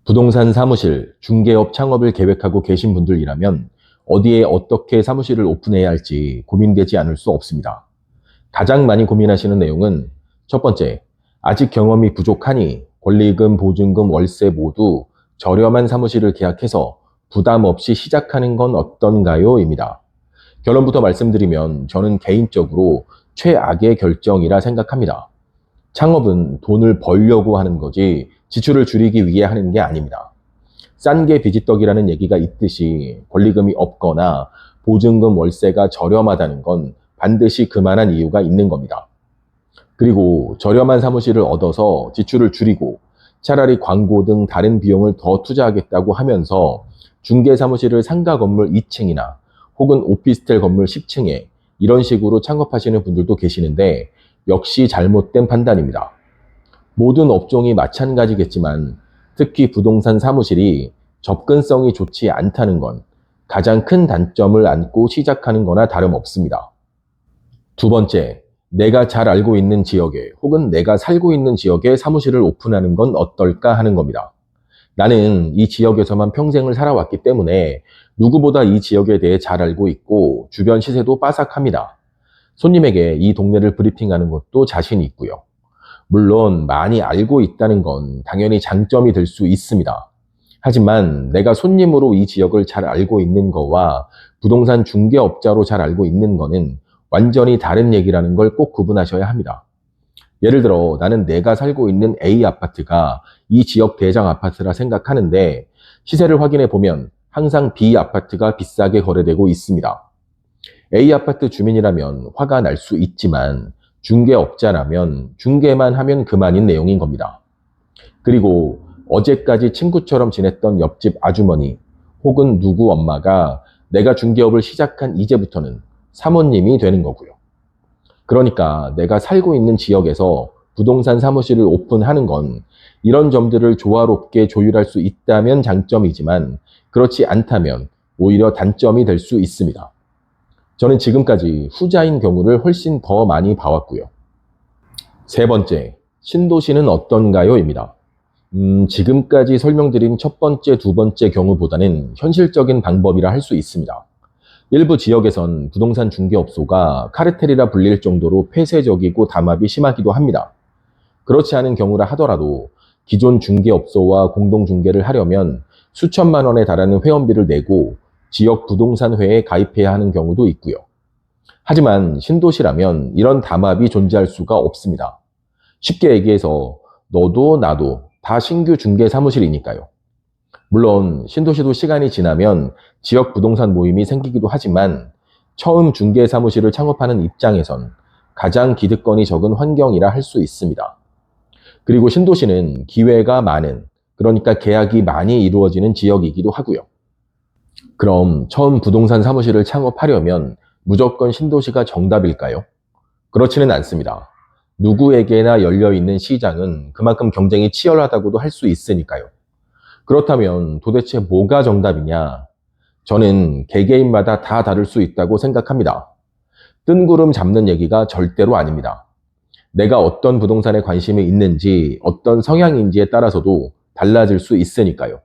부동산 사무실, 중개업 창업을 계획하고 계신 분들이라면 어디에 어떻게 사무실을 오픈해야 할지 고민되지 않을 수 없습니다. 가장 많이 고민하시는 내용은 첫 번째, 아직 경험이 부족하니 권리금, 보증금, 월세 모두 저렴한 사무실을 계약해서 부담 없이 시작하는 건 어떤가요? 입니다. 결론부터 말씀드리면 저는 개인적으로 최악의 결정이라 생각합니다. 창업은 돈을 벌려고 하는 거지 지출을 줄이기 위해 하는 게 아닙니다. 싼 게 비지떡이라는 얘기가 있듯이 권리금이 없거나 보증금 월세가 저렴하다는 건 반드시 그만한 이유가 있는 겁니다. 그리고 저렴한 사무실을 얻어서 지출을 줄이고 차라리 광고 등 다른 비용을 더 투자하겠다고 하면서 중개 사무실을 상가 건물 2층이나 혹은 오피스텔 건물 10층에 이런 식으로 창업하시는 분들도 계시는데 역시 잘못된 판단입니다. 모든 업종이 마찬가지겠지만 특히 부동산 사무실이 접근성이 좋지 않다는 건 가장 큰 단점을 안고 시작하는 거나 다름없습니다. 두 번째, 내가 잘 알고 있는 지역에 혹은 내가 살고 있는 지역에 사무실을 오픈하는 건 어떨까 하는 겁니다. 나는 이 지역에서만 평생을 살아왔기 때문에 누구보다 이 지역에 대해 잘 알고 있고 주변 시세도 빠삭합니다. 손님에게 이 동네를 브리핑하는 것도 자신이 있고요. 물론 많이 알고 있다는 건 당연히 장점이 될 수 있습니다. 하지만 내가 손님으로 이 지역을 잘 알고 있는 거와 부동산 중개업자로 잘 알고 있는 거는 완전히 다른 얘기라는 걸 꼭 구분하셔야 합니다. 예를 들어 나는 내가 살고 있는 A 아파트가 이 지역 대장 아파트라 생각하는데 시세를 확인해 보면 항상 B 아파트가 비싸게 거래되고 있습니다. A 아파트 주민이라면 화가 날 수 있지만 중개업자라면 중개만 하면 그만인 내용인 겁니다. 그리고 어제까지 친구처럼 지냈던 옆집 아주머니 혹은 누구 엄마가 내가 중개업을 시작한 이제부터는 사모님이 되는 거고요. 그러니까 내가 살고 있는 지역에서 부동산 사무실을 오픈하는 건 이런 점들을 조화롭게 조율할 수 있다면 장점이지만 그렇지 않다면 오히려 단점이 될 수 있습니다. 저는 지금까지 후자인 경우를 훨씬 더 많이 봐왔고요. 세 번째, 신도시는 어떤가요? 입니다. 지금까지 설명드린 첫 번째, 두 번째 경우보다는 현실적인 방법이라 할 수 있습니다. 일부 지역에선 부동산 중개업소가 카르텔이라 불릴 정도로 폐쇄적이고 담합이 심하기도 합니다. 그렇지 않은 경우라 하더라도 기존 중개업소와 공동중개를 하려면 수천만 원에 달하는 회원비를 내고 지역 부동산회에 가입해야 하는 경우도 있고요. 하지만 신도시라면 이런 담합이 존재할 수가 없습니다. 쉽게 얘기해서 너도 나도 다 신규 중개 사무실이니까요. 물론 신도시도 시간이 지나면 지역 부동산 모임이 생기기도 하지만 처음 중개 사무실을 창업하는 입장에선 가장 기득권이 적은 환경이라 할 수 있습니다. 그리고 신도시는 기회가 많은, 그러니까 계약이 많이 이루어지는 지역이기도 하고요. 그럼 처음 부동산 사무실을 창업하려면 무조건 신도시가 정답일까요? 그렇지는 않습니다. 누구에게나 열려있는 시장은 그만큼 경쟁이 치열하다고도 할 수 있으니까요. 그렇다면 도대체 뭐가 정답이냐? 저는 개개인마다 다 다를 수 있다고 생각합니다. 뜬구름 잡는 얘기가 절대로 아닙니다. 내가 어떤 부동산에 관심이 있는지, 어떤 성향인지에 따라서도 달라질 수 있으니까요.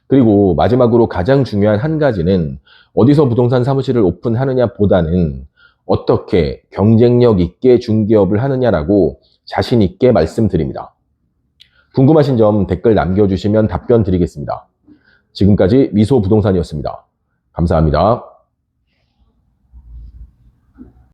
그리고 마지막으로 가장 중요한 한 가지는 어디서 부동산 사무실을 오픈하느냐 보다는 어떻게 경쟁력 있게 중개업을 하느냐라고 자신 있게 말씀드립니다. 궁금하신 점 댓글 남겨주시면 답변 드리겠습니다. 지금까지 미소부동산이었습니다. 감사합니다.